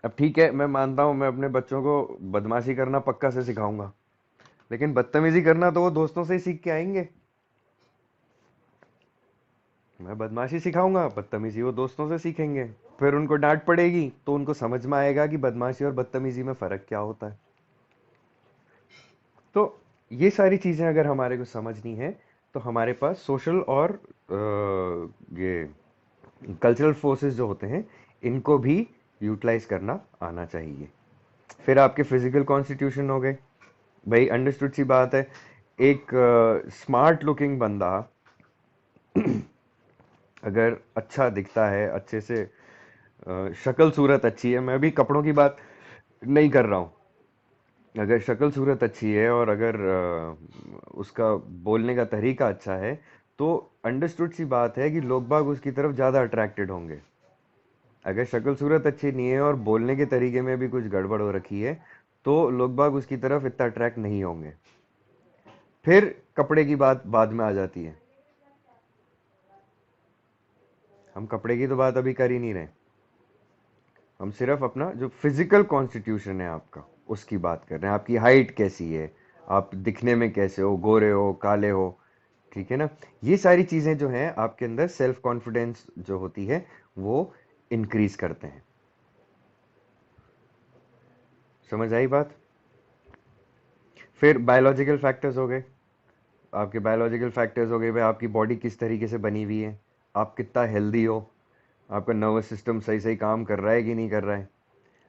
अब ठीक है, मैं मानता हूँ मैं अपने बच्चों को बदमाशी करना पक्का से सिखाऊंगा, लेकिन बदतमीजी करना तो वो दोस्तों से ही सीख के आएंगे। मैं बदमाशी सिखाऊंगा, बदतमीजी वो दोस्तों से सीखेंगे। फिर उनको डांट पड़ेगी तो उनको समझ में आएगा कि बदमाशी और बदतमीजी में फर्क क्या होता है। तो ये सारी चीजें अगर हमारे को समझनी है, तो हमारे पास सोशल और ये कल्चरल फोर्सेस जो होते हैं इनको भी यूटिलाइज करना आना चाहिए। फिर आपके फिजिकल कॉन्स्टिट्यूशन हो गए। भाई अंडरस्टूड सी बात है, एक स्मार्ट लुकिंग बंदा अगर अच्छा दिखता है, अच्छे से शक्ल सूरत अच्छी है, मैं भी कपड़ों की बात नहीं कर रहा हूँ, अगर शक्ल सूरत अच्छी है और अगर उसका बोलने का तरीका अच्छा है, तो अंडरस्टूड सी बात है कि लोग बाग उसकी तरफ ज़्यादा अट्रैक्टेड होंगे। अगर शक्ल सूरत अच्छी नहीं है और बोलने के तरीके में भी कुछ गड़बड़ हो रखी है, तो लोग बाग उसकी तरफ इतना अट्रैक्ट नहीं होंगे। फिर कपड़े की बात बाद में आ जाती है। हम कपड़े की तो बात अभी कर ही नहीं रहे, हम सिर्फ अपना जो फिजिकल कॉन्स्टिट्यूशन है आपका उसकी बात कर रहे हैं। आपकी हाइट कैसी है, आप दिखने में कैसे हो, गोरे हो काले हो, ठीक है ना? ये सारी चीजें जो हैं आपके अंदर सेल्फ कॉन्फिडेंस जो होती है वो इंक्रीज करते हैं। समझ आई बात? फिर बायोलॉजिकल फैक्टर्स हो गए। आपके बायोलॉजिकल फैक्टर्स हो गए, भाई आपकी बॉडी किस तरीके से बनी हुई है, आप कितना हेल्दी हो, आपका नर्वस सिस्टम सही सही काम कर रहा है कि नहीं कर रहा है।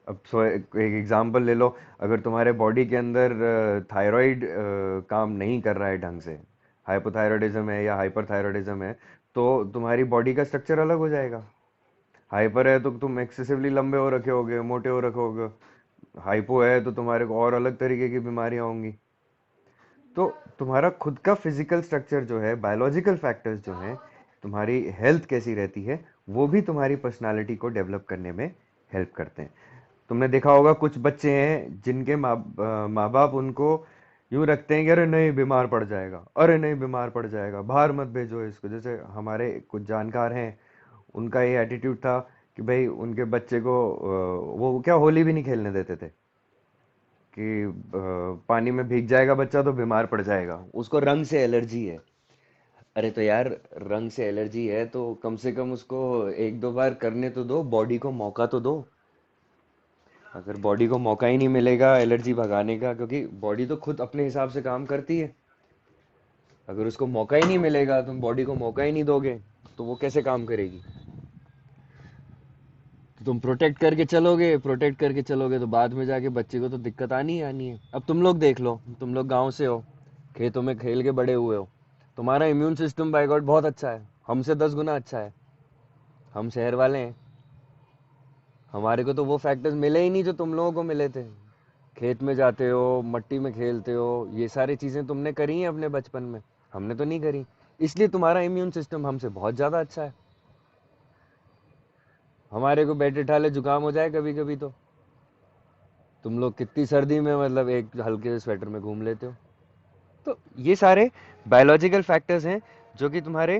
अब एक एग्जांपल ले लो, अगर तुम्हारे बॉडी के अंदर थायराइड काम नहीं कर रहा है ढंग से, हाइपोथायराइडिज्म है या हाइपरथायराइडिज्म है, तो तुम्हारी बॉडी का स्ट्रक्चर अलग हो जाएगा। हाइपर है तो तुम एक्सेसिवली लंबे हो रखे होगे, मोटे हो रखे होगे। हाइपो है तो तुम्हारे को और अलग तरीके की बीमारियां होंगी। तो तुम्हारा खुद का फिजिकल स्ट्रक्चर जो है, बायोलॉजिकल फैक्टर्स जो हैं, तुम्हारी हेल्थ कैसी रहती है, वो भी तुम्हारी पर्सनालिटी को डेवलप करने में हेल्प करते हैं। तुमने देखा होगा कुछ बच्चे हैं जिनके माँ बाप उनको यूं रखते हैं कि अरे नहीं बीमार पड़ जाएगा, अरे नहीं बीमार पड़ जाएगा, बाहर मत भेजो इसको। जैसे हमारे कुछ जानकार हैं, उनका ये एटीट्यूड था कि भाई उनके बच्चे को वो क्या होली भी नहीं खेलने देते थे कि पानी में भीग जाएगा बच्चा तो बीमार पड़ जाएगा, उसको रंग से एलर्जी है। अरे तो यार, रंग से एलर्जी है तो कम से कम उसको एक दो बार करने तो दो, बॉडी को मौका तो दो। अगर बॉडी को मौका ही नहीं मिलेगा एलर्जी भगाने का, क्योंकि बॉडी तो खुद अपने हिसाब से काम करती है, अगर उसको मौका ही नहीं मिलेगा, तुम बॉडी को मौका ही नहीं दोगे, तो वो कैसे काम करेगी? तो तुम प्रोटेक्ट करके चलोगे तो बाद में जाके बच्चे को तो दिक्कत आनी ही आनी है। अब तुम लोग देख लो, तुम लोग गांव से हो, खेतों में खेल के बड़े हुए हो, तुम्हारा इम्यून सिस्टम बाय गॉड बहुत अच्छा है, हमसे 10 गुना अच्छा है। हम शहर वाले हैं, हमारे को तो वो फैक्टर्स मिले ही नहीं जो तुम लोगों को मिले थे। खेत में जाते हो, मट्टी में खेलते हो, ये सारी चीज़ें तुमने करी हैं अपने बचपन में, हमने तो नहीं करी। इसलिए तुम्हारा इम्यून सिस्टम हमसे बहुत ज़्यादा अच्छा है। हमारे को बैठे ठाले जुकाम हो जाए कभी कभी तो तुम लोग कितनी सर्दी में मतलब एक हल्के से स्वेटर में घूम लेते हो। तो ये सारे बायोलॉजिकल फैक्टर्स हैं जो कि तुम्हारे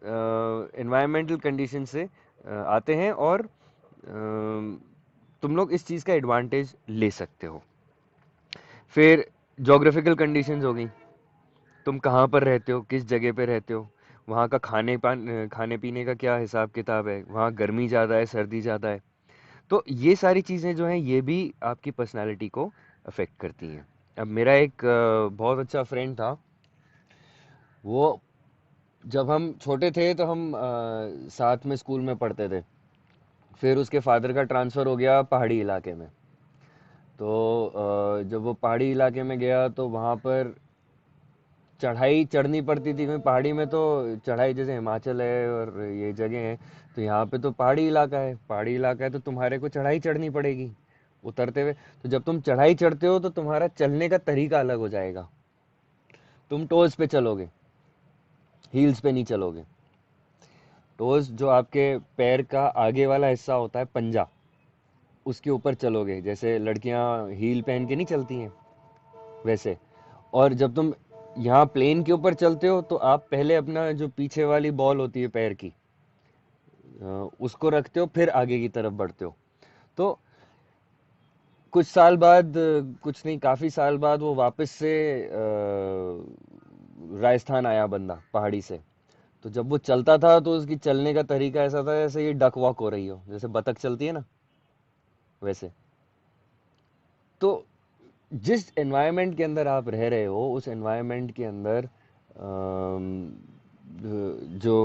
एनवायरमेंटल कंडीशन से आते हैं, और तुम लोग इस चीज़ का एडवांटेज ले सकते हो। फिर जोग्राफिकल कंडीशंस हो गई, तुम कहाँ पर रहते हो, किस जगह पे रहते हो, वहाँ का खाने पीने का क्या हिसाब किताब है, वहाँ गर्मी ज़्यादा है सर्दी ज़्यादा है। तो ये सारी चीज़ें जो हैं ये भी आपकी पर्सनालिटी को अफेक्ट करती हैं। अब मेरा एक बहुत अच्छा फ्रेंड था। वो जब हम छोटे थे तो हम साथ में स्कूल में पढ़ते थे। फिर उसके फादर का ट्रांसफ़र हो गया पहाड़ी इलाके में। तो जब वो पहाड़ी इलाके में गया तो वहाँ पर चढ़ाई चढ़नी पड़ती थी, क्योंकि पहाड़ी में तो चढ़ाई, जैसे हिमाचल है और ये जगह है, तो यहाँ पे तो पहाड़ी इलाका है, पहाड़ी इलाका है तो तुम्हारे को चढ़ाई चढ़नी पड़ेगी उतरते हुए। तो जब तुम चढ़ाई चढ़ते हो तो तुम्हारा चलने का तरीका अलग हो जाएगा। तुम टोज पे चलोगे, हील्स पे नहीं चलोगे। टोज जो आपके पैर का आगे वाला हिस्सा होता है, पंजा, उसके ऊपर चलोगे, जैसे लड़कियां हील पहन के नहीं चलती हैं वैसे। और जब तुम यहाँ प्लेन के ऊपर चलते हो तो आप पहले अपना जो पीछे वाली बॉल होती है पैर की, उसको रखते हो, फिर आगे की तरफ बढ़ते हो। तो कुछ साल बाद, कुछ नहीं काफी साल बाद, वो वापस से राजस्थान आया बंदा पहाड़ी से। तो जब वो चलता था तो उसकी चलने का तरीका ऐसा था जैसे ये डक वॉक हो रही हो, जैसे बतख चलती है ना वैसे। तो जिस एनवायरनमेंट के अंदर आप रह रहे हो उस एनवायरनमेंट के अंदर जो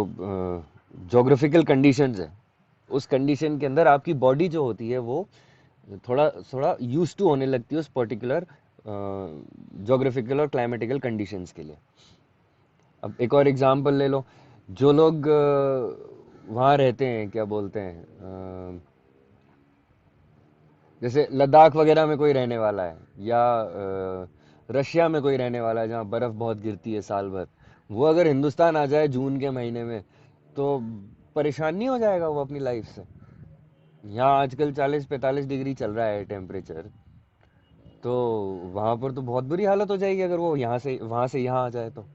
जोग्राफिकल कंडीशंस है, उस कंडीशन के अंदर आपकी बॉडी जो होती है वो थोड़ा थोड़ा यूज टू होने लगती है उस पर्टिकुलर जोग्राफिकल और क्लाइमेटिकल कंडीशंस के लिए। अब एक और एग्जांपल ले लो। जो लोग वहाँ रहते हैं, क्या बोलते हैं, जैसे लद्दाख वगैरह में कोई रहने वाला है, या रशिया में कोई रहने वाला है जहाँ बर्फ़ बहुत गिरती है साल भर, वो अगर हिंदुस्तान आ जाए जून के महीने में तो परेशान नहीं हो जाएगा वो अपनी लाइफ से। यहाँ आजकल 40-45 डिग्री चल रहा है टेम्परेचर, तो वहाँ पर तो बहुत बुरी हालत हो जाएगी अगर वो यहाँ से वहाँ से यहाँ आ जाए तो।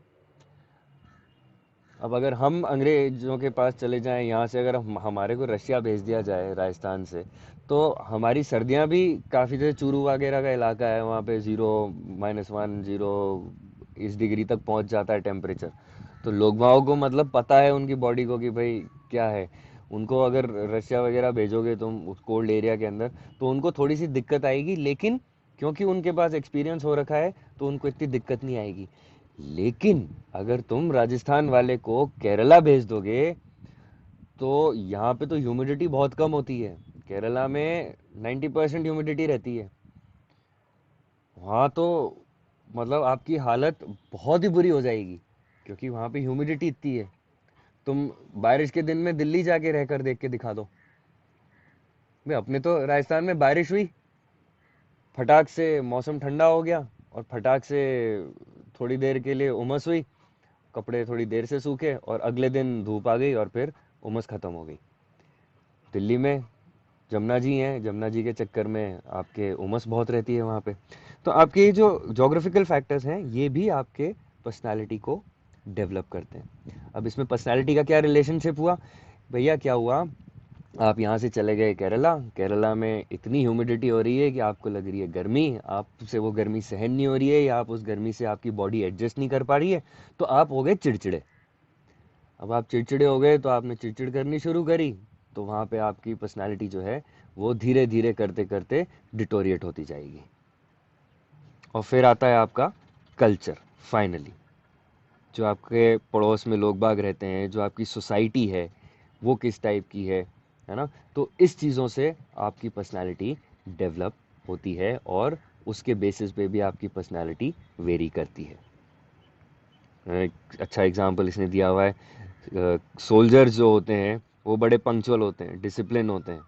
अब अगर हम अंग्रेजों के पास चले जाएं, यहाँ से अगर हमारे को रशिया भेज दिया जाए राजस्थान से, तो हमारी सर्दियाँ भी काफ़ी, जैसे चूरू वगैरह का इलाका है वहाँ पे 0, -1, 0 इस डिग्री तक पहुँच जाता है टेम्परेचर। तो लोग वहाँ को मतलब पता है उनकी बॉडी को कि भाई क्या है। उनको अगर रशिया वगैरह भेजोगे तुम उस कोल्ड एरिया के अंदर, तो उनको थोड़ी सी दिक्कत आएगी, लेकिन क्योंकि उनके पास एक्सपीरियंस हो रखा है तो उनको इतनी दिक्कत नहीं आएगी। लेकिन अगर तुम राजस्थान वाले को केरला भेज दोगे तो यहाँ पे तो ह्यूमिडिटी बहुत कम होती है। केरला में 90% ह्यूमिडिटी रहती है। वहाँ तो मतलब आपकी हालत बहुत ही बुरी हो जाएगी, क्योंकि वहाँ पे ह्यूमिडिटी इतनी है। तुम बारिश के दिन में दिल्ली जाके रहकर देख के दिखा दो। भाई अपने तो राजस्थान में बारिश हुई, फटाक से मौसम ठंडा हो गया, और फटाक से थोड़ी देर के लिए उमस हुई, कपड़े थोड़ी देर से सूखे और अगले दिन धूप आ गई और फिर उमस खत्म हो गई। दिल्ली में जमुना जी हैं, जमुना जी के चक्कर में आपके उमस बहुत रहती है वहाँ पे। तो आपके ये जो जोग्राफिकल फैक्टर्स हैं ये भी आपके पर्सनालिटी को डेवलप करते हैं। अब इसमें पर्सनालिटी का क्या रिलेशनशिप हुआ? भैया क्या हुआ, आप यहाँ से चले गए केरला, केरला में इतनी ह्यूमिडिटी हो रही है कि आपको लग रही है गर्मी, आपसे वो गर्मी सहन नहीं हो रही है, या आप उस गर्मी से आपकी बॉडी एडजस्ट नहीं कर पा रही है, तो आप हो गए चिड़चिड़े। अब आप चिड़चिड़े हो गए तो आपने चिड़चिड़ करनी शुरू करी, तो वहाँ पे आपकी पर्सनालिटी जो है वो धीरे धीरे करते करते डिटोरिएट होती जाएगी। और फिर आता है आपका कल्चर। फाइनली जो आपके पड़ोस में लोग बाग रहते हैं, जो आपकी सोसाइटी है वो किस टाइप की है ना। तो इस चीज़ों से आपकी पर्सनालिटी डेवलप होती है, और उसके बेसिस पे भी आपकी पर्सनालिटी वेरी करती है। एक अच्छा एग्जांपल इसने दिया हुआ है, सोल्जर्स जो होते हैं वो बड़े पंक्चुअल होते हैं, डिसिप्लिन होते हैं।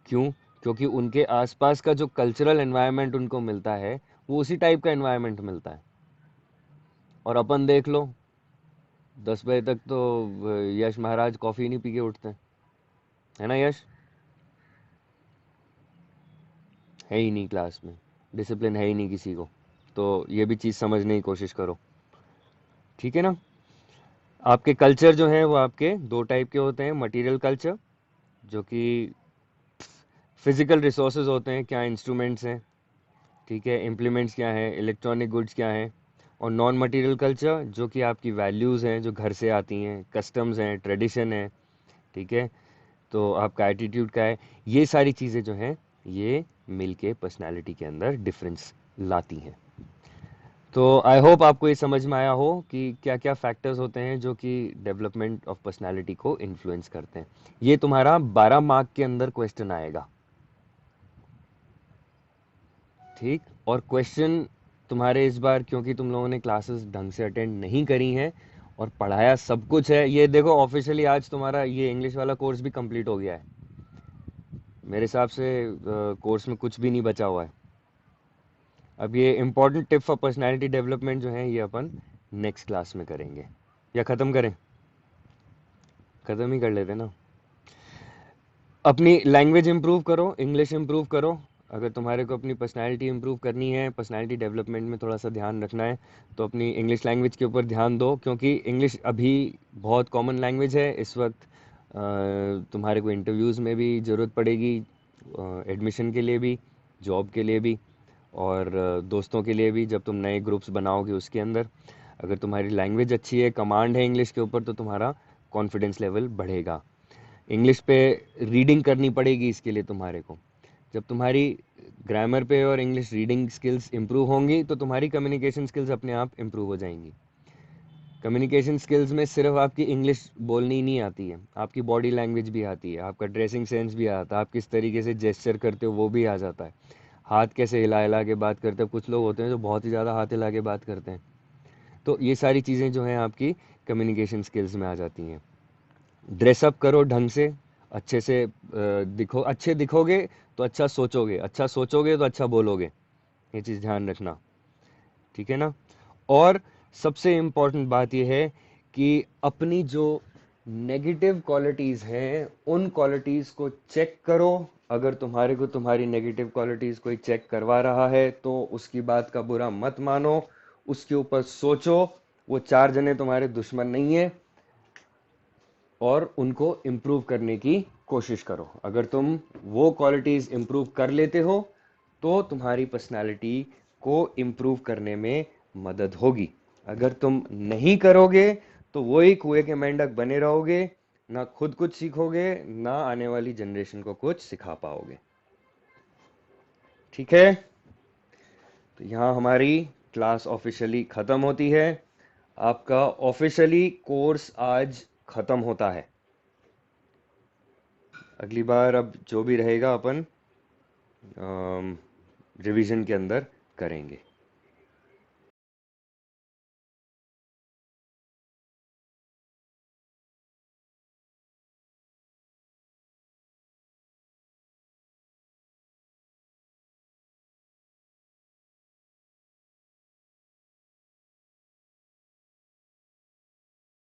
क्यों? क्योंकि उनके आसपास का जो कल्चरल एनवायरनमेंट उनको मिलता है वो उसी टाइप का एनवायरनमेंट मिलता है। और अपन देख लो, 10 बजे तक तो यश महाराज कॉफी नहीं पी के उठते, है ना यश? है ही नहीं क्लास में, डिसिप्लिन है ही नहीं किसी को। तो ये भी चीज़ समझने की कोशिश करो, ठीक है ना? आपके कल्चर जो है वो आपके दो टाइप के होते हैं। मटेरियल कल्चर, जो कि फिजिकल रिसोर्सेज होते हैं, क्या इंस्ट्रूमेंट्स हैं, ठीक है, इम्प्लीमेंट्स क्या हैं, इलेक्ट्रॉनिक गुड्स क्या हैं। और नॉन मटेरियल कल्चर, जो कि आपकी वैल्यूज़ हैं, जो घर से आती हैं, कस्टम्स हैं, ट्रेडिशन है, ठीक है, तो आपका एटीट्यूड क्या है। ये सारी चीज़ें जो हैं, ये मिल के पर्सनैलिटी के अंदर डिफरेंस लाती हैं। तो आई होप आपको ये समझ में आया हो कि क्या क्या फैक्टर्स होते हैं जो कि डेवलपमेंट ऑफ पर्सनैलिटी को इन्फ्लुएंस करते हैं। ये तुम्हारा 12 मार्क के अंदर क्वेश्चन आएगा, ठीक। और क्वेश्चन तुम्हारे इस बार, क्योंकि तुम लोगों ने क्लासेस ढंग से अटेंड नहीं करी हैं और पढ़ाया सब कुछ है, ये देखो ऑफिशियली आज तुम्हारा ये इंग्लिश वाला कोर्स भी कंप्लीट हो गया है। मेरे हिसाब से कोर्स में कुछ भी नहीं बचा हुआ है। अब ये important tip for personality development जो है ये अपन नेक्स्ट क्लास में करेंगे, या ख़त्म करें? ख़त्म ही कर लेते ना। अपनी लैंग्वेज इंप्रूव करो, इंग्लिश इंप्रूव करो। अगर तुम्हारे को अपनी पर्सनालिटी इंप्रूव करनी है, पर्सनालिटी डेवलपमेंट में थोड़ा सा ध्यान रखना है, तो अपनी इंग्लिश लैंग्वेज के ऊपर ध्यान दो, क्योंकि इंग्लिश अभी बहुत कॉमन लैंग्वेज है इस वक्त। तुम्हारे को इंटरव्यूज़ में भी ज़रूरत पड़ेगी, एडमिशन के लिए भी, जॉब के लिए भी, और दोस्तों के लिए भी, जब तुम नए ग्रुप्स बनाओगे उसके अंदर। अगर तुम्हारी लैंग्वेज अच्छी है, कमांड है इंग्लिश के ऊपर, तो तुम्हारा कॉन्फिडेंस लेवल बढ़ेगा। इंग्लिश पे रीडिंग करनी पड़ेगी इसके लिए तुम्हारे को। जब तुम्हारी ग्रामर पे और इंग्लिश रीडिंग स्किल्स इंप्रूव होंगी तो तुम्हारी कम्युनिकेशन स्किल्स अपने आप इंप्रूव हो जाएंगी। कम्युनिकेशन स्किल्स में सिर्फ आपकी इंग्लिश बोलनी ही नहीं आती है, आपकी बॉडी लैंग्वेज भी आती है, आपका ड्रेसिंग सेंस भी आता है, आप किस तरीके से जेस्चर करते हो वो भी आ जाता है, हाथ कैसे हिला हिला के बात करते हो। कुछ लोग होते हैं जो बहुत ही ज़्यादा हाथ हिला के बात करते हैं। तो ये सारी चीज़ें जो हैं आपकी कम्युनिकेशन स्किल्स में आ जाती हैं। ड्रेसअप करो ढंग से दिखो, अच्छे दिखोगे तो अच्छा सोचोगे, अच्छा सोचोगे तो अच्छा बोलोगे। ये चीज़ ध्यान रखना, ठीक है ना? और सबसे इम्पोर्टेंट बात यह है कि अपनी जो नेगेटिव क्वालिटीज़ हैं उन क्वालिटीज़ को चेक करो। अगर तुम्हारे को तुम्हारी नेगेटिव क्वालिटीज़ कोई चेक करवा रहा है तो उसकी बात का बुरा मत मानो, उसके ऊपर सोचो। वो चार जने तुम्हारे दुश्मन नहीं है, और उनको इम्प्रूव करने की कोशिश करो। अगर तुम वो क्वालिटीज़ इम्प्रूव कर लेते हो तो तुम्हारी पर्सनालिटी को इम्प्रूव करने में मदद होगी। अगर तुम नहीं करोगे तो वही कुएं के मेंढक बने रहोगे, ना खुद कुछ सीखोगे, ना आने वाली जनरेशन को कुछ सिखा पाओगे, ठीक है? तो यहाँ हमारी क्लास ऑफिशियली ख़त्म होती है। आपका ऑफिशियली कोर्स आज ख़त्म होता है। अगली बार अब जो भी रहेगा अपन रिवीजन के अंदर करेंगे।